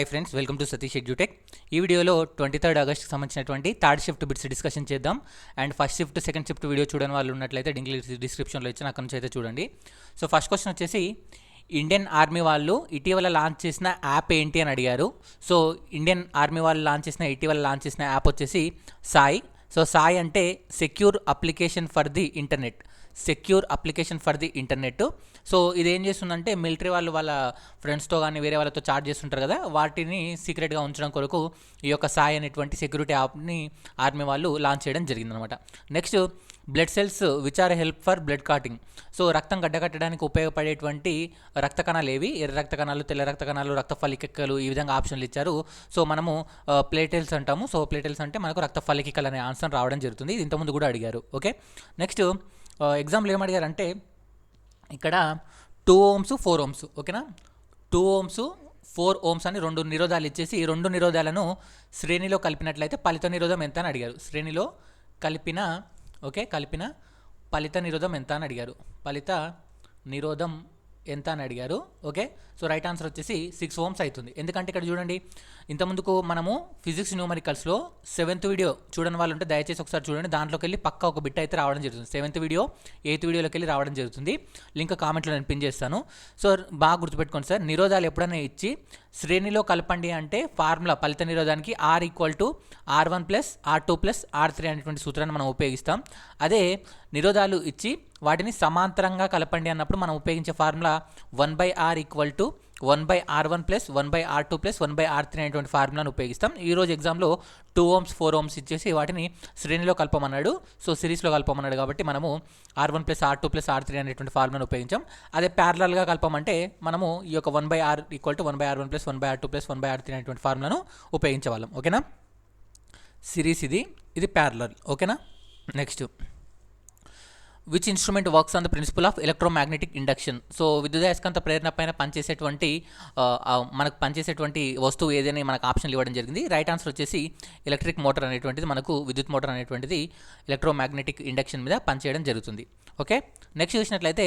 Hi friends, welcome to Satish edutech. ఈ వీడియోలో 23 ఆగస్ట్కి సంబంధించినటువంటి థర్డ్ షిఫ్ట్ బిట్స్ డిస్కషన్ చేద్దాం. And first shift second shift video చూడని వాళ్ళు ఉన్నట్లయితే డిస్క్రిప్షన్లో ఇచ్చిన అక్కడ నుంచి అయితే చూడండి. సో ఫస్ట్ క్వశ్చన్ వచ్చేసి, ఇండియన్ ఆర్మీ వాళ్ళు ఇటీవల లాంచ్ చేసిన యాప్ ఏంటి అని అడిగారు. సో ఇండియన్ ఆర్మీ వాళ్ళు ఇటీవల లాంచ్ చేసిన యాప్ వచ్చేసి సాయ్. సో సాయ్ అంటే secure application for the internet. So ఇది ఏం చేస్తుందంటే, మిలిటరీ వాళ్ళు వాళ్ళ ఫ్రెండ్స్తో కానీ వేరే వాళ్ళతో చాట్ చేస్తుంటారు కదా, వాటిని సీక్రెట్గా ఉంచడం కొరకు ఈ యొక్క సాయ్ అనేటువంటి సెక్యూరిటీ యాప్ని ఆర్మీ వాళ్ళు లాంచ్ చేయడం జరిగిందనమాట. Next, blood cells which are help for blood clotting. So రక్తం గడ్డకట్టడానికి ఉపయోగపడేటువంటి రక్త కణాలు ఏవి? ఎర్ర రక్త కణాలు, తెల్ల రక్త కణాలు, రక్త ఫలికలు, ఈ విధంగా ఆప్షన్లు ఇచ్చారు. సో మనము ప్లేటెల్స్ అంటాము. సో ప్లేటెల్స్ అంటే మనకు రక్త ఫలికలు అనే ఆన్సర్ రావడం జరుగుతుంది. ఇది ఇంతకుముందు కూడా అడిగారు. ఓకే, నెక్స్ట్ ఎగ్జాంపుల్ ఏమడిగారంటే, ఇక్కడ 2 ohms 4 ohms. ఓకేనా, 2 ohms 4 ohms అని రెండు నిరోధాలు ఇచ్చేసి ఈ రెండు నిరోధాలను శ్రేణిలో కలిపినట్లయితే ఫలిత నిరోధం ఎంత అని అడిగారు. శ్రేణిలో కలిపిన ఫలిత నిరోధం ఎంత అని అడిగారు. ఫలిత నిరోధం ఎంత అని అడిగారు. ఓకే, సో రైట్ ఆన్సర్ వచ్చేసి 6 ohms అవుతుంది. ఎందుకంటే ఇక్కడ చూడండి, ఇంతకుముందుకు మనము ఫిజిక్స్ న్యూమరికల్స్లో 7th వీడియో చూడని వాళ్ళు ఉంటే దయచేసి ఒకసారి చూడండి. దాంట్లోకి వెళ్ళి పక్కా ఒక బిట్ అయితే రావడం జరుగుతుంది. 7th వీడియో 8th వీడియోలోకి వెళ్ళి రావడం జరుగుతుంది. లింక్ కామెంట్లో నేను పిన్ చేస్తాను. సో బాగా గుర్తుపెట్టుకోండి సార్, నిరోధాలు ఎప్పుడైనా ఇచ్చి శ్రేణిలో కలపండి అంటే ఫార్ములా ఫలిత నిరోధానికి R = R1 + R2 + R3 అనేటువంటి సూత్రాన్ని మనం ఉపయోగిస్తాం. అదే నిరోధాలు ఇచ్చి వాటిని సమాంతరంగా కలపండి అన్నప్పుడు మనం ఉపయోగించే formula 1/R = 1/R1 + 1/R2 + 1/R3 అనేటువంటి ఫార్ములాను ఉపయోగిస్తాం. ఈరోజు ఎగ్జామ్లో 2 ohms 4 ohms ఇచ్చేసి వాటిని శ్రేణిలో కలపమన్నాడు. సో సిరీస్లో కలపమన్నాడు కాబట్టి మనము R1 + R2 + R3 అనేటువంటి ఫార్ములాను ఉపయోగించాం. అదే ప్యారలల్గా కలపమంటే మనము ఈ యొక్క 1/R = 1/R1 + 1/R2 + 1/R3 అనేటువంటి ఫార్ములాను ఉపయోగించేవాళ్ళం. ఓకేనా, సిరీస్ ఇది ప్యారలల్. ఓకేనా, next, which instrument works on the principle of electromagnetic induction. So విద్యుదయస్కాంత ప్రేరణ పైన మనకు పనిచేసేటువంటి వస్తువు ఏదైనా మనకు ఆప్షన్లు ఇవ్వడం జరిగింది. రైట్ ఆన్సర్ వచ్చేసి ఎలక్ట్రిక్ మోటార్ అనేటువంటిది, మనకు విద్యుత్ మోటార్ అనేటువంటిది ఎలక్ట్రోమాగ్నెటిక్ ఇండక్షన్ మీద పనిచేయడం జరుగుతుంది. ఓకే, నెక్స్ట్ చూసినట్లయితే,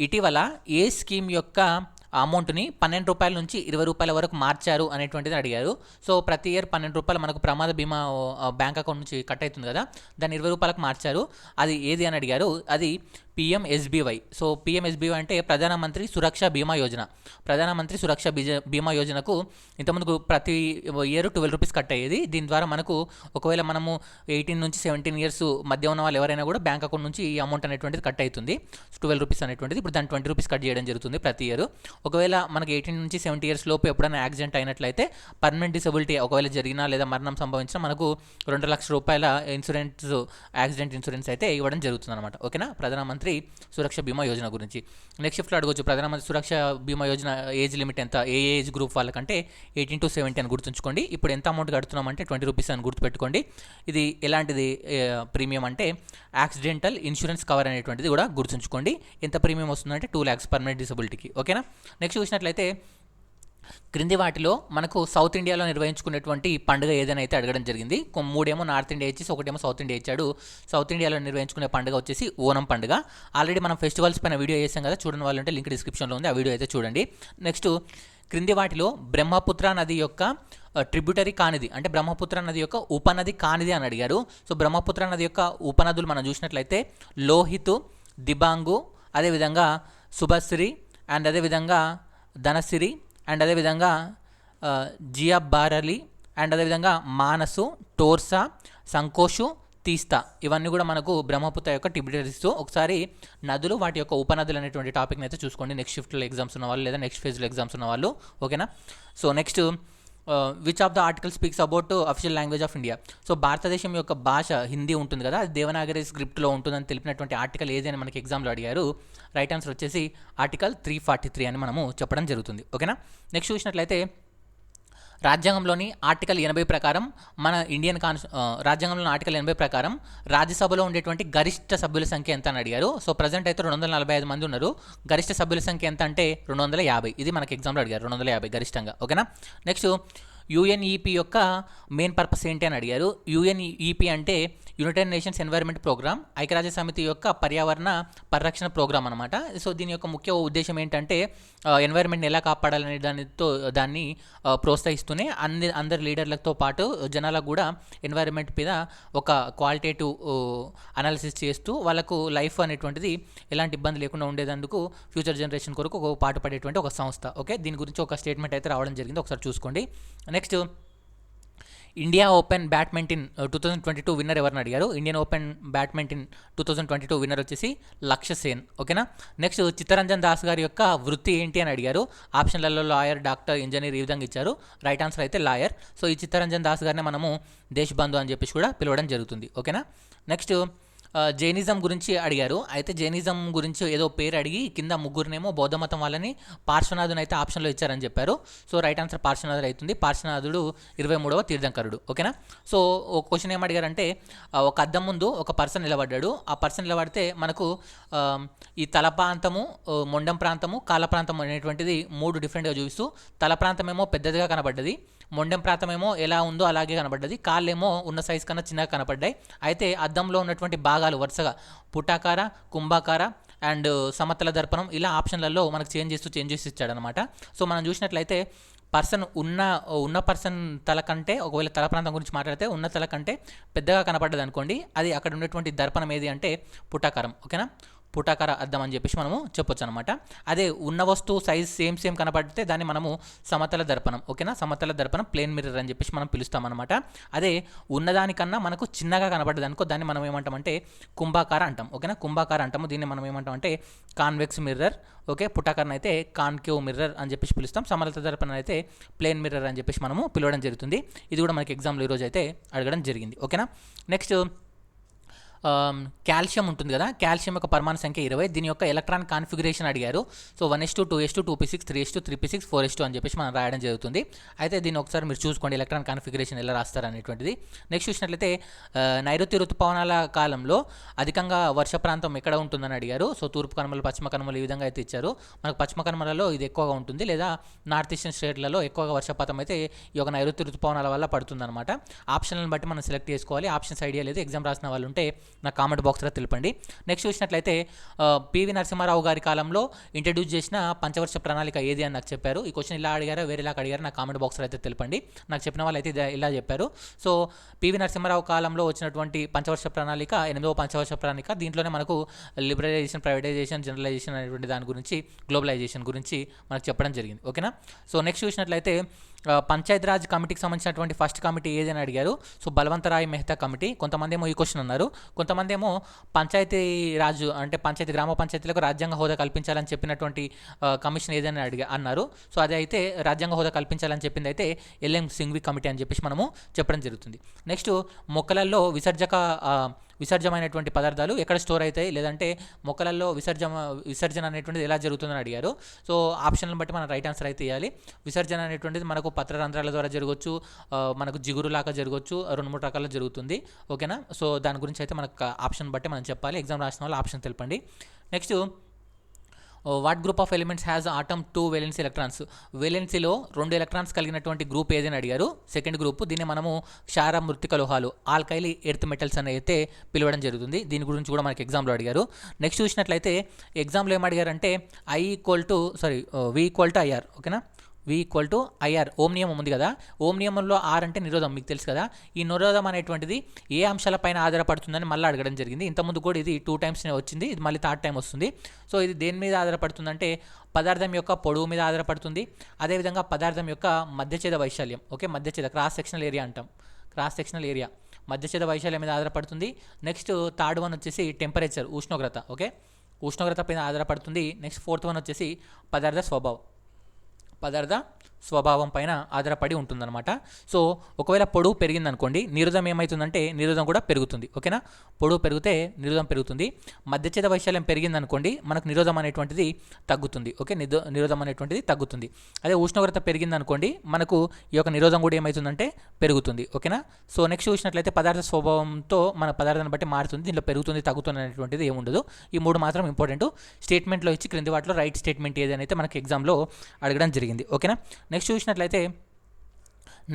ఇటీవల ఏ స్కీమ్ యొక్క అమౌంట్ని 12 రూపాయల నుంచి 20 రూపాయల వరకు మార్చారు అనేటువంటిది అడిగారు. సో ప్రతి ఇయర్ 12 రూపాయలు మనకు ప్రమాద బీమా బ్యాంక్ అకౌంట్ నుంచి కట్ అవుతుంది కదా, దాన్ని 20 రూపాయలకు మార్చారు. అది ఏది అని అడిగారు. అది PMSBY. సో PMSBY అంటే ప్రధానమంత్రి సురక్ష బీమా యోజన. ప్రధానమంత్రి సురక్ష బీమా యోజనకు ఇంతకుముందు ప్రతి ఇయర్ 12 రూపీస్ కట్ అయ్యేది. దీని ద్వారా మనకు ఒకవేళ మనము 18 నుంచి 17 ఇయర్స్ మధ్య ఉన్న వాళ్ళు ఎవరైనా కూడా బ్యాంక్ అకౌంట్ నుంచి ఈ అమౌంట్ అనేటువంటిది కట్ అవుతుంది. 12 రూపీస్ అనేటువంటిది ఇప్పుడు దాన్ని 20 రూపీస్ కట్ చేయడం జరుగుతుంది ప్రతి ఇయర్. ఒకవేళ మనకి 18 నుంచి 70 ఇయర్స్ లోపు ఎప్పుడైనా యాక్సిడెంట్ అయినట్లయితే పర్మనెంట్ డిసబిలిటీ ఒకవేళ జరిగినా లేదా మరణం సంభవించినా మనకు 2 లక్షల రూపాయల ఇన్సూరెన్స్, యాక్సిడెంట్ ఇన్సూరెన్స్ అయితే ఇవ్వడం జరుగుతుంది అనమాట. ఓకేనా, ప్రధానమంత్రి సురక్ష బీమా యోజన గురించి. నెక్స్ట్ షిఫ్ట్లో అడగొచ్చు, ప్రధానమంత్రి సురక్ష బీమా యోజన ఏజ్ లిమిట్ ఎంత, ఏ ఏజ్ గ్రూప్ వాళ్ళకంటే 18 to 70 అని గుర్తుంచుకోండి. ఇప్పుడు ఎంత అమౌంట్ కడుతున్నామంటే 20 రూపీస్ అని గుర్తుపెట్టుకోండి. ఇది ఎలాంటిది ప్రీమియం అంటే యాక్సిడెంటల్ ఇన్సూరెన్స్ కవర్ అనేటువంటిది కూడా గుర్తుంచుకోండి. ఎంత ప్రీమియం వస్తుందంటే 2 lakhs పర్మనెంట్ డిసబిలిటీకి. ఓకేనా, నెక్స్ట్ చూసినట్లయితే, క్రింది వాటిలో మనకు సౌత్ ఇండియాలో నిర్వహించుకునేటువంటి పండుగ ఏదైనా అయితే అడగడం జరిగింది. 3 నార్త్ ఇండియా ఇచ్చేసి 1 సౌత్ ఇండియా ఇచ్చాడు. సౌత్ ఇండియాలో నిర్వహించుకునే పండుగ వచ్చేసి ఓనం పండుగ. ఆల్రెడీ మనం ఫెస్టివల్స్ పైన వీడియో చేసాం కదా, చూడని వాళ్ళు అంటే లింక్ డిస్క్రిప్షన్లో ఉంది, ఆ వీడియో అయితే చూడండి. నెక్స్ట్, క్రింది వాటిలో బ్రహ్మపుత్ర నది యొక్క ట్రిబ్యూటరీ కానిది, అంటే బ్రహ్మపుత్ర నది యొక్క ఉపనది కానిది అని అడిగారు. సో బ్రహ్మపుత్ర నది యొక్క ఉపనదులు మనం చూసినట్లయితే లోహిత్, దిబాంగు, అదేవిధంగా సుభశ్రీ, అండ్ అదేవిధంగా ధనసిరి, అండ్ అదేవిధంగా జియాబారలి, అండ్ అదేవిధంగా మానసు, టోర్సా, సంకోషు, తీస్తా, ఇవన్నీ కూడా మనకు బ్రహ్మపుత్ర యొక్క ట్రిబ్యూటరీస్. ఒకసారి నదులు, వాటి యొక్క ఉపనదులు అనేటువంటి టాపిక్ని అయితే చూసుకోండి నెక్స్ట్ షిఫ్ట్లో ఎగ్జామ్స్ ఉన్న వాళ్ళు లేదా నెక్స్ట్ ఫేజ్లో ఎగ్జామ్స్ ఉన్న వాళ్ళు. ఓకేనా, so next, which of the article speaks about official language of India. So భారతదేశం యొక్క భాష హిందీ ఉంటుంది కదా, అది దేవనాగరి స్క్రిప్ట్లో ఉంటుందని తెలిపినటువంటి ఆర్టికల్ ఏది అని మనకి ఎగ్జామ్లో అడిగారు. రైట్ ఆన్సర్ వచ్చేసి ఆర్టికల్ 343 అని మనము చెప్పడం జరుగుతుంది. ఓకేనా, నెక్స్ట్ చూసినట్లయితే, రాజ్యాంగంలోని ఆర్టికల్ 80 ప్రకారం రాజ్యాంగంలోని ఆర్టికల్ 80 ప్రకారం రాజ్యసభలో ఉండేటువంటి గరిష్ట సభ్యుల సంఖ్య ఎంత అని అడిగారు. సో ప్రజెంట్ అయితే 245 మంది ఉన్నారు. గరిష్ట సభ్యుల సంఖ్య ఎంత అంటే 250. ఇది మనకి ఎగ్జామ్లో అడిగారు, 250 గరిష్టంగా. ఓకేనా, నెక్స్ట్, యుఎన్ఈపి యొక్క మెయిన్ పర్పస్ ఏంటి అని అడిగారు. యుఎన్ఈపి అంటే యునైటెడ్ నేషన్స్ ఎన్వైర్న్మెంట్ ప్రోగ్రామ్, ఐక్యరాజ్య సమితి యొక్క పర్యావరణ పరిరక్షణ ప్రోగ్రామ్ అనమాట. సో దీని యొక్క ముఖ్య ఉద్దేశం ఏంటంటే ఎన్వైర్న్మెంట్ని ఎలా కాపాడాలనే దాన్ని ప్రోత్సహిస్తూనే అందరి లీడర్లతో పాటు జనాలకు కూడా ఎన్వైర్న్మెంట్ మీద ఒక క్వాలిటేటివ్ అనాలిసిస్ చేస్తూ వాళ్ళకు లైఫ్ అనేటువంటిది ఎలాంటి ఇబ్బంది లేకుండా ఉండేందుకు ఫ్యూచర్ జనరేషన్ కొరకు ఒక పాటుపడేటువంటి ఒక సంస్థ. ఓకే, దీని గురించి ఒక స్టేట్మెంట్ అయితే రావడం జరిగింది, ఒకసారి చూసుకోండి. Next, India open badminton 2022 winner ఎవరిని అడిగారు. ఇండియన్ ఓపెన్ బ్యాడ్మింటన్ 2022 విన్నర్ వచ్చేసి లక్ష్య సేన్. ఓకేనా. నెక్స్ట్, చిత్తరంజన్ దాస్ గారి యొక్క వృత్తి ఏంటి అని అడిగారు. ఆప్షన్లలో లాయర్, డాక్టర్, ఇంజనీర్ ఈ విధంగా ఇచ్చారు. రైట్ ఆన్సర్ అయితే లాయర్. సో ఈ చిత్తరంజన్ దాస్ గారిని మనము దేశ్ బంధు అని చెప్పేసి కూడా పిలవడం జరుగుతుంది. ఓకేనా. నెక్స్ట్, జైనిజం గురించి అడిగారు. అయితే జైనిజం గురించి ఏదో పేరు అడిగి కింద ముగ్గురునేమో బౌద్ధ మతం వాళ్ళని పార్శ్వనాథుని అయితే ఆప్షన్లో ఇచ్చారని చెప్పారు. సో రైట్ ఆన్సర్ పార్శ్వనాథుడు అవుతుంది. పార్శ్వనాథుడు 23వ తీర్థంకరుడు. ఓకేనా. సో ఒక క్వశ్చన్ ఏం అడిగారంటే, ఒక అద్దం ముందు ఒక పర్సన్ నిలబడ్డాడు. ఆ పర్సన్ నిలబడితే మనకు ఈ తల ప్రాంతము, మొండం ప్రాంతము, కాళ్ళ ప్రాంతం అనేటువంటిది 3 డిఫరెంట్గా చూపిస్తూ, తల ప్రాంతమేమో పెద్దదిగా కనబడ్డది, మొండెం ప్రాంతమేమో ఎలా ఉందో అలాగే కనబడ్డది, కాళ్ళేమో ఉన్న సైజు కన్నా చిన్నగా కనపడ్డాయి. అయితే అద్దంలో ఉన్నటువంటి భాగాలు వరుసగా పుటాకార, కుంభాకార అండ్ సమతల దర్పణం ఇలా ఆప్షన్లలో మనకు చేంజ్ చేసి ఇచ్చాడనమాట. సో మనం చూసినట్లయితే పర్సన్ ఉన్న పర్సన్ తల కంటే, ఒకవేళ తల ప్రాంతం గురించి మాట్లాడితే ఉన్న తల కంటే పెద్దగా కనపడ్డది అనుకోండి, అది అక్కడ ఉన్నటువంటి దర్పణం ఏది అంటే పుటాకారం. ఓకేనా, పుటాకార అద్దం అని చెప్పేసి మనము చెప్పొచ్చు అనమాట. అదే ఉన్న వస్తువు సైజ్ సేమ్ కనపడితే దాన్ని మనము సమతల దర్పణం. ఓకేనా, సమతల దర్పణం, ప్లేన్ మిర్రర్ అని చెప్పేసి మనం పిలుస్తాం అనమాట. అదే ఉన్నదానికన్నా మనకు చిన్నగా కనపడ్డది అనుకో, దాన్ని మనం ఏమంటామంటే కుంభాకార అంటాం. ఓకేనా, కుంభాకార అంటాము. దీన్ని మనం ఏమంటామంటే కాన్వెక్స్ మిర్రర్. ఓకే, పుటాకారణ అయితే కాన్కేవ్ మిర్రర్ అని చెప్పేసి పిలుస్తాం. సమతల దర్పణం అయితే ప్లేన్ మిర్రర్ అని చెప్పేసి మనము పిలవడం జరుగుతుంది. ఇది కూడా మనకి ఎగ్జామ్లో ఈరోజు అయితే అడగడం జరిగింది. ఓకేనా. నెక్స్ట్, కాల్షియం ఉంటుంది కదా, కాల్షియం యొక్క పరమాణు సంఖ్య 20. దీని యొక్క ఎలక్ట్రాన్ కాన్ఫిగరేషన్ అడిగారు. So 1s2, 2s2, 2p6, 3s2, 3p6, 4s2 అని చెప్పేసి మనం రాయడం జరుగుతుంది. అయితే దీన్ని ఒకసారి మీరు చూసుకోండి, ఎలక్ట్రాన్ కాన్ఫిగరేషన్ ఎలా రాస్తారు అనేటువంటిది. నెక్స్ట్ చూసినట్లయితే నైరుతి ఋతుపవనాల కాలంలో అధికంగా వర్ష ప్రాంతం ఎక్కడ ఉంటుందని అడిగారు. సో తూర్పు కనుమలు, పశ్చిమ కనుమలు ఈ విధంగా అయితే ఇచ్చారు. మనకు పశ్చిమ కనుమలలో ఇది ఎక్కువగా ఉంటుంది, లేదా నార్త్ ఈస్టర్న్ స్టేట్లలో ఎక్కువగా వర్షపాతం అయితే ఈ యొక్క నైరుతి ఋతుపవనాల వల్ల పడుతుందన్నమాట. ఆప్షన్లను బట్టి మనం సెలెక్ట్ చేసుకోవాలి. ఆప్షన్స్ ఐడియా లేదు, ఎగ్జామ్ రాసిన వాళ్ళు ఉంటే నా కామెంట్ బాక్స్లో తెలపండి. నెక్స్ట్ చూసినట్లయితే పివి నరసింహారావు గారి కాలంలో ఇంట్రడ్యూస్ చేసిన పంచవర్ష ప్రణాళిక ఏది అని నాకు చెప్పారు. ఈ క్వశ్చన్ ఇలా అడిగారో వేరేలాగా అడిగారో నా కామెంట్ బాక్స్లో అయితే తెలపండి. నాకు చెప్పిన వాళ్ళు అయితే ఇలా చెప్పారు. సో పివి నరసింహారావు కాలంలో వచ్చినటువంటి పంచవర్ష ప్రణాళిక 8వ పంచవర్ష ప్రణాళిక. దీంట్లోనే మనకు లిబరలైజేషన్, ప్రైవేటైజేషన్, జనరలైజేషన్ అనేటువంటి దాని గురించి, గ్లోబలైజేషన్ గురించి మనకు చెప్పడం జరిగింది. ఓకేనా. సో నెక్స్ట్ చూసినట్లయితే పంచాయతీరాజ్ కమిటీకి సంబంధించినటువంటి ఫస్ట్ కమిటీ ఏది అని అడిగారు. So Balwant Rai Mehta committee. కొంతమంది ఏమో ఈ క్వశ్చన్ అన్నారు, కొంతమంది ఏమో పంచాయతీ రాజు అంటే గ్రామ పంచాయతీలకు రాజ్యాంగ హోదా కల్పించాలని చెప్పినటువంటి కమిషన్ ఏదని అన్నారు. సో అదే అయితే రాజ్యాంగ హోదా కల్పించాలని చెప్పింది అయితే ఎల్ఎం సింఘ్వి కమిటీ అని చెప్పేసి మనము చెప్పడం జరుగుతుంది. నెక్స్ట్, మొక్కలలో విసర్జమైనటువంటి పదార్థాలు ఎక్కడ స్టోర్ అవుతాయి, లేదంటే మొక్కలలో విసర్జన అనేటువంటిది ఎలా జరుగుతుందని అడిగారు. సో ఆప్షన్లను బట్టి మనం రైట్ ఆన్సర్ అయితే ఇవ్వాలి. విసర్జన అనేటువంటిది మనకు పత్రరంధ్రాల ద్వారా జరగవచ్చు, మనకు జిగురులాగా జరగవచ్చు, 2-3 రకాల్లో జరుగుతుంది. ఓకేనా. సో దాని గురించి అయితే మనకు ఆప్షన్ బట్టి మనం చెప్పాలి. ఎగ్జామ్ రాసిన వాళ్ళు ఆప్షన్ తెలపండి. Next, what group of elements has atom 2 valency electrons. వేలెన్సీలో 2 ఎలక్ట్రాన్స్ కలిగినటువంటి గ్రూప్ ఏదని అడిగారు. సెకండ్ గ్రూప్, దీన్ని మనము క్షార మృత్తిక లోహాలు, ఆల్కైలీ ఎర్త్ మెటల్స్ అని అయితే పిలవడం జరుగుతుంది. దీని గురించి కూడా మనకి ఎగ్జామ్లో అడిగారు. నెక్స్ట్ చూసినట్లయితే ఎగ్జామ్లో ఏం అడిగారంటే V = IR. ఓకేనా, V = IR. ఓం నియమం ఉంది కదా, ఓం నియమంలో R అంటే నిరోధం, మీకు తెలుసు కదా. ఈ నిరోధం అనేటువంటిది ఏ అంశాలపైన ఆధారపడుతుందని మళ్ళీ అడగడం జరిగింది. ఇంతకుముందు కూడా ఇది 2 times వచ్చింది, ఇది మళ్ళీ 3rd time వస్తుంది. సో ఇది దేని మీద ఆధారపడుతుందంటే పదార్థం యొక్క పొడవు మీద ఆధారపడుతుంది. అదేవిధంగా పదార్థం యొక్క మధ్యఛేద వైశాల్యం, ఓకే, మధ్యఛేద క్రాస్ సెక్షనల్ ఏరియా అంటాం, క్రాస్ సెక్షనల్ ఏరియా మధ్యఛేద వైశాల్యం మీద ఆధారపడుతుంది. నెక్స్ట్ 3rd one వచ్చేసి టెంపరేచర్, ఉష్ణోగ్రత. ఓకే, ఉష్ణోగ్రత పైన ఆధారపడుతుంది. నెక్స్ట్ 4th one వచ్చేసి పదార్థ స్వభావం పైన ఆధారపడి ఉంటుందన్నమాట. సో ఒకవేళ పొడవు పెరిగిందనుకోండి, నిరోధం ఏమవుతుందంటే నిరోధం కూడా పెరుగుతుంది. ఓకేనా, పొడవు పెరిగితే నిరోధం పెరుగుతుంది. మధ్యఛేద వైశాల్యం పెరిగిందనుకోండి, మనకు నిరోధం అనేటువంటిది తగ్గుతుంది. ఓకే, నిరోధం అనేటువంటిది తగ్గుతుంది. అదే ఉష్ణోగ్రత పెరిగిందనుకోండి, మనకు ఈ యొక్క నిరోధం కూడా ఏమవుతుందంటే పెరుగుతుంది. ఓకేనా. సో నెక్స్ట్ చూసినట్లయితే పదార్థ స్వభావంతో మన పదార్థాన్ని బట్టి మారుతుంది. దీంట్లో పెరుగుతుంది, తగ్గుతుంది అనేటువంటిది ఏముండదు. ఈ 3 మాత్రం ఇంపార్టెంట్. స్టేట్మెంట్లో ఇచ్చి క్రింది వాటిలో రైట్ స్టేట్మెంట్ ఏదైతే మనకి ఎగ్జామ్లో అడగడం జరిగింది. ఓకేనా. నెక్స్ట్ చూసినట్లయితే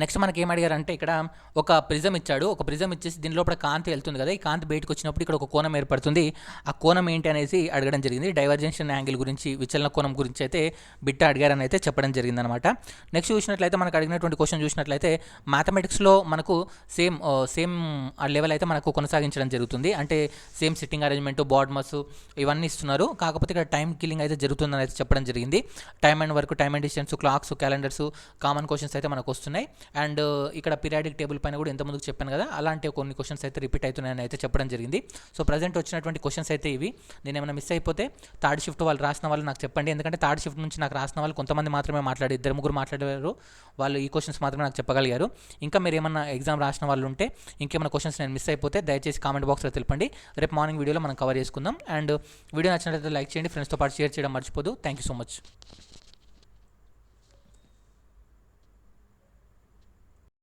నెక్స్ట్ మనకి ఏం అడిగారంటే ఇక్కడ ఒక ప్రిజం ఇచ్చాడు. ఒక ప్రిజం ఇచ్చేసి దీని లోపల కాంతి వెళ్తుంది కదా, ఈ కాంతి బయటకు వచ్చినప్పుడు ఇక్కడ ఒక కోణం ఏర్పడుతుంది. ఆ కోణం ఏంటి అనేసి అడగడం జరిగింది. డైవర్జెన్షన్ యాంగిల్ గురించి, విచలన కోణం గురించి అయితే బిట్ట అడిగారని అయితే చెప్పడం జరిగింది అనమాట. నెక్స్ట్ చూసినట్లయితే మనకు అడిగినటువంటి క్వశ్చన్ చూసినట్లయితే మ్యాథమెటిక్స్లో మనకు సేమ్ లెవెల్ అయితే మనకు కొనసాగించడం జరుగుతుంది. అంటే సేమ్ సిట్టింగ్ అరేంజ్మెంట్, బాడ్మస్ ఇవన్నీ ఇస్తున్నారు. కాకపోతే ఇక్కడ టైం కిల్లింగ్ అయితే జరుగుతుందని అయితే చెప్పడం జరిగింది. Time and work, time and distance, clocks, calendars, common questions అయితే మనకు వస్తున్నాయి. అండ్ ఇక్కడ పీరియాడిక్ టేబుల్ పైన కూడా ఇంతకుముందుకు చెప్పాను కదా, అలాంటి కొన్ని క్వశ్చన్స్ అయితే రిపీట్ అవుతున్నాయని అయితే చెప్పడం జరిగింది. సో ప్రజెంట్ వచ్చినటువంటి క్వశ్చన్స్ అయితే ఇవి. నేను ఏమైనా మిస్ అయిపోతే థర్డ్ షిఫ్ట్ వాళ్ళు రాసిన వాళ్ళు నాకు చెప్పండి. ఎందుకంటే థర్డ్ షిఫ్ట్ నుంచి నాకు రాసిన వాళ్ళు కొంతమంది మాత్రమే మాట్లాడి, 2-3 మాట్లాడారు. వాళ్ళు ఈ క్వశ్చన్స్ మాత్రమే నాకు చెప్పగలిగారు. ఇంకా మీరు ఏమన్నా ఎగ్జామ్ రాసిన వాళ్ళు ఉంటే, ఇంకేమైనా క్వశ్చన్స్ నేను మిస్ అయిపోతే దయచేసి కామెంట్ బాక్స్లో తెలపండి. రేపు మార్నింగ్ వీడియోలో మనం కవర్ చేసుకుందాం. అండ్ వీడియో నచ్చినట్లయితే లైక్ చేయండి, ఫ్రెండ్స్తో పాటు షేర్ చేయడం మర్చిపోదు. Thank you so much.